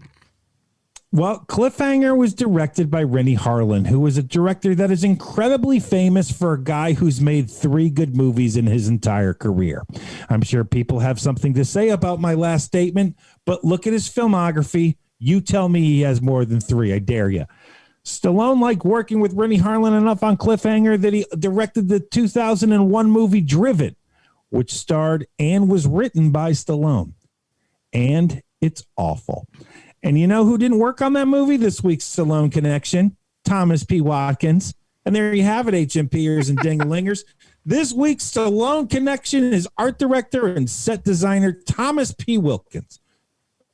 Well, Cliffhanger was directed by Rennie Harlan, who is a director that is incredibly famous for a guy who's made 3 good movies in his entire career. I'm sure people have something to say about my last statement, but look at his filmography. You tell me he has more than 3. I dare you. Stallone liked working with Rennie Harlan enough on Cliffhanger that he directed the 2001 movie Driven, which starred and was written by Stallone. And it's awful. And you know who didn't work on that movie? This week's Stallone connection, Thomas P. Watkins. And there you have it, HMPers and Dinglingers. This week's Stallone connection is art director and set designer Thomas P. Wilkins.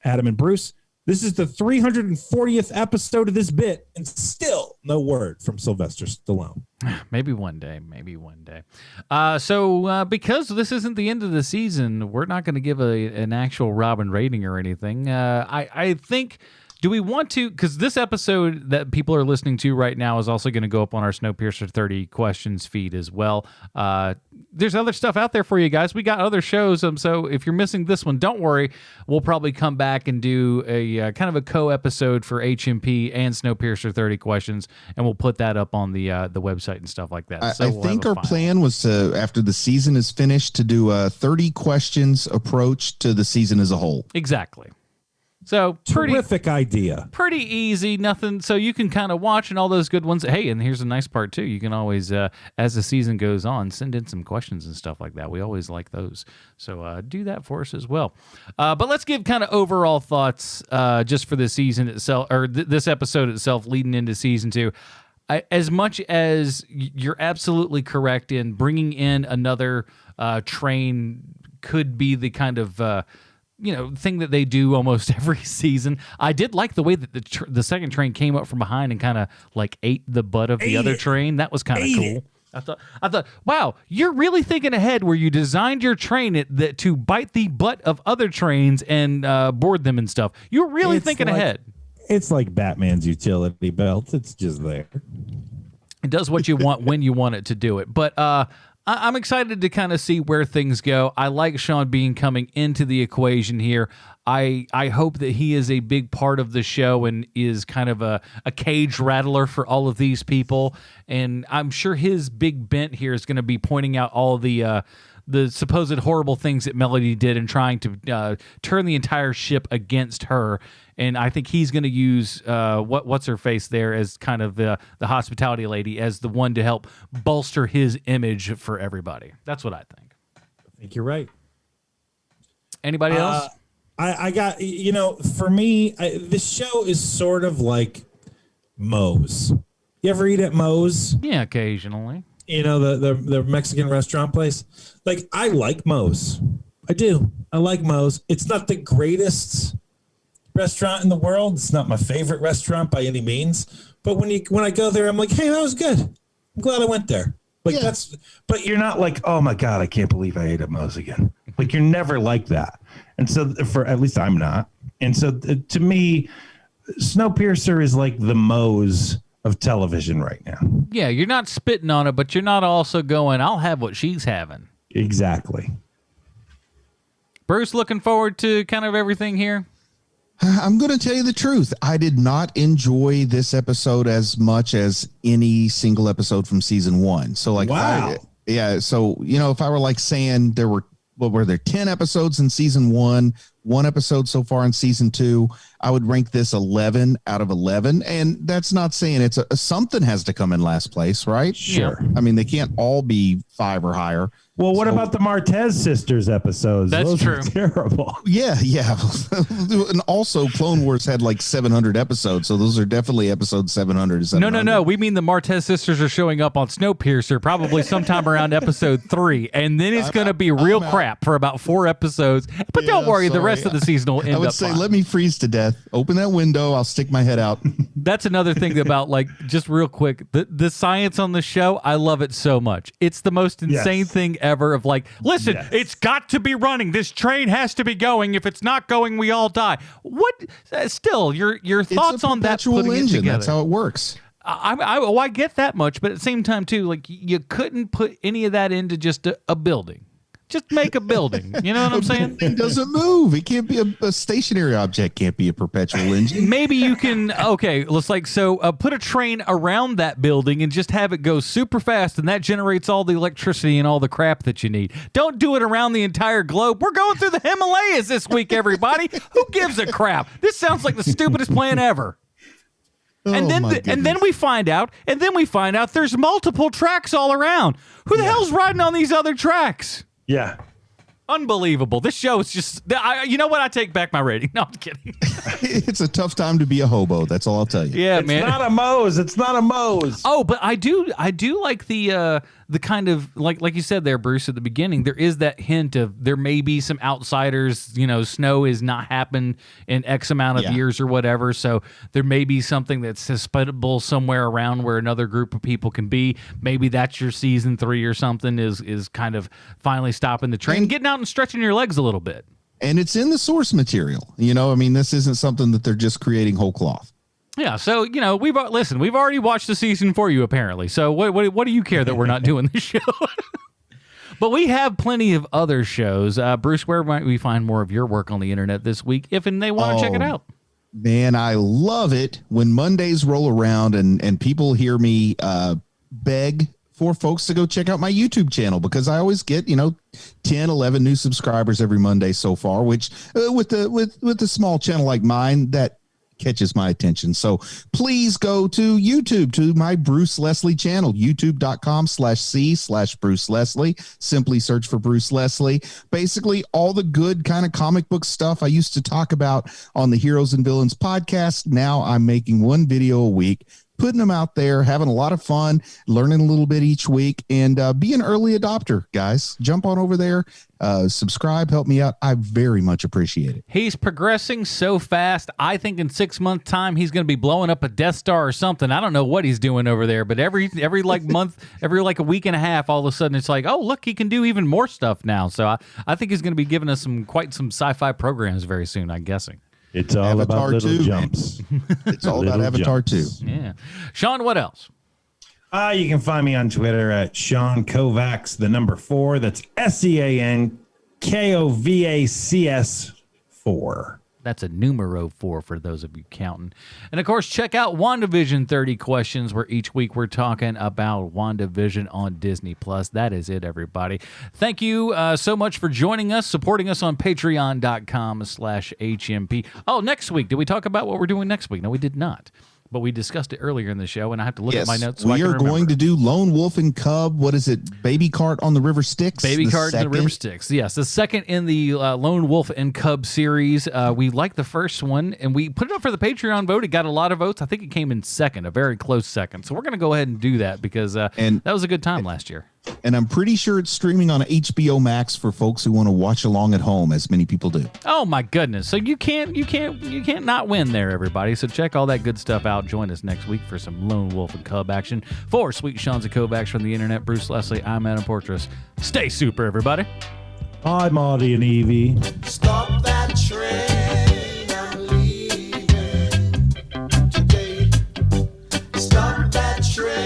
Adam and Bruce, this is the 340th episode of this bit, and still no word from Sylvester Stallone.
Maybe one day. So because this isn't the end of the season, we're not going to give an actual Robin rating or anything. I think, do we want to, because this episode that people are listening to right now is also going to go up on our Snowpiercer 30 questions feed as well. There's other stuff out there for you guys. We got other shows, so if you're missing this one, don't worry. We'll probably come back and do a kind of a co-episode for HMP and Snowpiercer 30 questions, and we'll put that up on the website and stuff like that.
I think our plan was to, after the season is finished, to do a 30 questions approach to the season as a whole.
Exactly. So
terrific idea.
Pretty easy, nothing. So you can kind of watch and all those good ones. Hey, and here's a nice part too. You can always, as the season goes on, send in some questions and stuff like that. We always like those. So do that for us as well. But let's give kind of overall thoughts just for the season itself, or this episode itself leading into season 2. As much as you're absolutely correct in bringing in another train could be the kind of thing that they do almost every season. I did like the way that the second train came up from behind and kind of like ate the butt of the other train. That was kind of cool. I thought, wow, you're really thinking ahead where you designed your train to bite the butt of other trains and board them and stuff. You're really thinking ahead.
It's like Batman's utility belt. It's just there.
It does what you want when you want it to do it. But I'm excited to kind of see where things go. I like Sean Bean coming into the equation here. I hope that he is a big part of the show and is kind of a cage rattler for all of these people. And I'm sure his big bent here is going to be pointing out all the supposed horrible things that Melody did and trying to turn the entire ship against her. And I think he's going to use what's her face there as kind of the hospitality lady as the one to help bolster his image for everybody. That's what I think.
I think you're right.
Anybody else?
I got, for me, this show is sort of like Moe's. You ever eat at Moe's?
Yeah, occasionally.
The Mexican restaurant place. Like, I like Moe's. I do. I like Moe's. It's not the greatest restaurant in the world. It's not my favorite restaurant by any means. But when I go there, I'm like, hey, that was good. I'm glad I went there. Like
but you're not like, oh my God, I can't believe I ate at Moe's again. Like, you're never like that. And so at least I'm not. And so to me, Snowpiercer is like the Moe's of television right now.
Yeah, you're not spitting on it, but you're not also going, I'll have what she's having.
Exactly.
Bruce, looking forward to kind of everything here?
I'm going to tell you the truth. I did not enjoy this episode as much as any single episode from season 1. So like,
wow.
So, if I were like saying were there 10 episodes in season 1 episode so far in season 2, I would rank this 11 out of 11. And that's not saying it's something has to come in last place, right?
Sure.
I mean, they can't all be 5 or higher.
Well, what about the Martez sisters episodes?
That's
Those
true.
Terrible.
Yeah. And also Clone Wars had like 700 episodes. So those are definitely episodes 700.
No. We mean the Martez sisters are showing up on Snowpiercer probably sometime around episode 3. And then it's going to be real crap for about 4 episodes. But don't worry, the rest of the season will end up
I would say,
fine.
let me freeze to death. Open that window. I'll stick my head out.
That's another thing about, like, just real quick, the science on the show, I love it so much. It's the most insane thing ever of like, listen, it's got to be running. This train has to be going. If it's not going, we all die. What? Still, your thoughts on that putting
engine.
It together.
That's how it works.
I get that much, but at the same time, too, like, you couldn't put any of that into just a building. Just make a building. You know what I'm saying?
It doesn't move. It can't be a stationary object. Can't be a perpetual engine.
Maybe you can. Okay, looks like so. Put a train around that building and just have it go super fast, and that generates all the electricity and all the crap that you need. Don't do it around the entire globe. We're going through the Himalayas this week, everybody. Who gives a crap? This sounds like the stupidest plan ever. And then we find out there's multiple tracks all around. Who the hell's riding on these other tracks?
Yeah.
Unbelievable. This show is just, you know what? I take back my rating. No, I'm kidding.
It's a tough time to be a hobo. That's all I'll tell you.
Yeah, man.
It's not a Moe's. It's not a Moe's.
Oh, but I do like the kind of like you said there, Bruce, at the beginning. There is that hint of there may be some outsiders. You know, snow has not happened in X amount of years or whatever. So there may be something that's hospitable somewhere around where another group of people can be. Maybe that's your season 3 or something. Is kind of finally stopping the train, getting out and stretching your legs a little bit.
And it's in the source material. You know, I mean, this isn't something that they're just creating whole cloth.
Yeah, so, you know, we've already watched the season for you, apparently. So what do you care that we're not doing this show? But we have plenty of other shows. Bruce, where might we find more of your work on the internet this week if they want to check it out?
Man, I love it when Mondays roll around and people hear me beg for folks to go check out my YouTube channel, because I always get, 10, 11 new subscribers every Monday so far, which with a small channel like mine, that catches my attention. So please go to YouTube, to my Bruce Leslie channel, youtube.com/C/Bruce Leslie. Simply search for Bruce Leslie. Basically all the good kind of comic book stuff I used to talk about on the Heroes and Villains podcast. Now I'm making one video a week, putting them out there, having a lot of fun, learning a little bit each week, and be an early adopter, guys. Jump on over there, subscribe, help me out. I very much appreciate it.
He's progressing so fast. I think in 6 months' time, he's going to be blowing up a Death Star or something. I don't know what he's doing over there, but every like month, every like a week and a half, all of a sudden it's like, oh, look, he can do even more stuff now. So I think he's going to be giving us quite some sci-fi programs very soon, I'm guessing.
It's all
Avatar
about little
2,
jumps.
It's all about Avatar 2.
Yeah. Sean, what else?
You can find me on Twitter at Sean Kovacs, the number 4. That's SeanKovacs4.
That's a numero 4 for those of you counting. And, of course, check out WandaVision 30 Questions, where each week we're talking about WandaVision on Disney+. That is it, everybody. Thank you so much for joining us, supporting us on patreon.com/HMP. Oh, next week, did we talk about what we're doing next week? No, we did not. But we discussed it earlier in the show, and I have to look at my notes. So
we are going to do Lone Wolf and Cub. What is it? Baby Cart on the River Styx?
Baby Cart on the River Styx. Yes, the second in the Lone Wolf and Cub series. We liked the first one, and we put it up for the Patreon vote. It got a lot of votes. I think it came in second, a very close second. So we're going to go ahead and do that because that was a good time last year.
And I'm pretty sure it's streaming on HBO Max for folks who want to watch along at home, as many people do.
Oh my goodness! So you can't not win there, everybody. So check all that good stuff out. Join us next week for some Lone Wolf and Cub action. For Sweet Sean Kovacs from the internet, Bruce Leslie, I'm Adam Portress. Stay super, everybody.
I'm Audie and Evie.
Stop that train, I'm leaving today. Stop that train.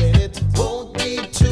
and it won't be too